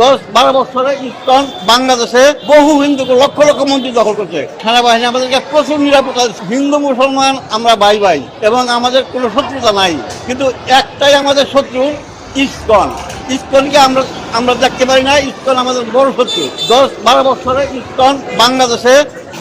10-12 বছরে ইসকন বাংলাদেশে বহু হিন্দুকে লক্ষ লক্ষ মন্দির দখল করছে। সেনাবাহিনী আমাদেরকে প্রচুর নিরাপত্তা, হিন্দু মুসলমান আমরা ভাই ভাই এবং আমাদের কোনো শত্রুতা নাই, কিন্তু একটাই আমাদের শত্রু ইসকন। ইসকনকে আমরা দেখতে পারি না, ইসকন আমাদের বড় শত্রু। 10-12 বছরে ইসকন বাংলাদেশে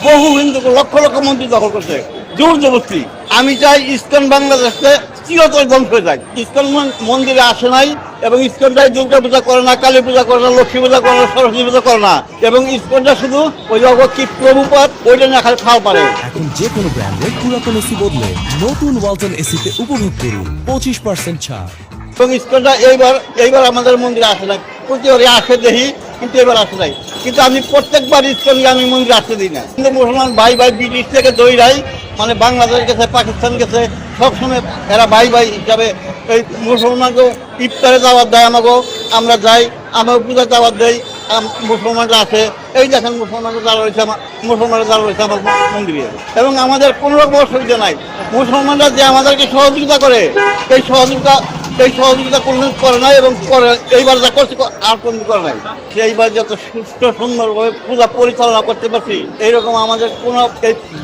বহু হিন্দুকে লক্ষ লক্ষ মন্দির দখল করছে জোর জবরদস্তি। আমি চাই ইসকন বাংলাদেশে চিরতরে ধ্বংস হয়ে যায়। ইসকন মন্দিরে আসে নাই এবং ইসকনটাই দুর্গা পূজা করে না, কালী পূজা করে না, লক্ষ্মী পূজা করে না, সরস্বতী পূজা করে না, এবং ইসকনটা শুধু ওই জগৎ কি প্রভুপাত ওইটা না খালি খাওয়া পারে। এখন যে কোনো ব্র্যান্ডের পুরাতন এসি বদলে নতুন ওয়ালটন এসিতে উপভোগ করুন 25% ছাড়। এবং ইসকনটা এইবার আমাদের মন্দিরে আসে নাই, প্রতিবারই আসে দেখি, কিন্তু এবার আসে নাই। কিন্তু আমি প্রত্যেকবার ইসকনকে আমি মন্দিরে আসতে দিই না। কিন্তু মুসলমান ভাই ভাই ব্রিটিশ থেকে দৌড়াই, মানে বাংলাদেশ গেছে, পাকিস্তান গেছে, সবসময় এরা ভাই ভাই হিসাবে এই মুসলমানকেও ইফতারে দাওয়াত দেয় আমাকেও, আমরা যাই, আমার পূজা দাওয়াত দেয়, মুসলমানরা আসে। এই দেখেন মুসলমানরা যারা রয়েছে আমার মন্দিরে, এবং আমাদের কোনো রকম অসুবিধা নাই। মুসলমানরা যে আমাদেরকে সহযোগিতা করে, এই সহযোগিতা কোনদিন করে নাই এবং করে এইবার যা করছে আর কোনদিন করে নাই। সেইবার যত সুস্থ সুন্দরভাবে পূজা পরিচালনা করতে পারছি, এইরকম আমাদের কোনো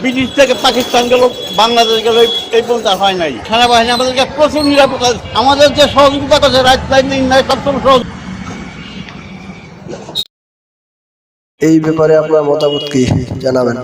ব্রিটিশ থেকে পাকিস্তান গেল, বাংলাদেশ গেল, এই পর্যন্ত হয় নাই। সেনাবাহিনী আমাদেরকে প্রচুর নিরাপত্তা, আমাদের যে সহযোগিতা করছে, রাত দিন নাই সবসময় সহযোগিতা। এই ব্যাপারে আপনার মতামত কি জানাবেন?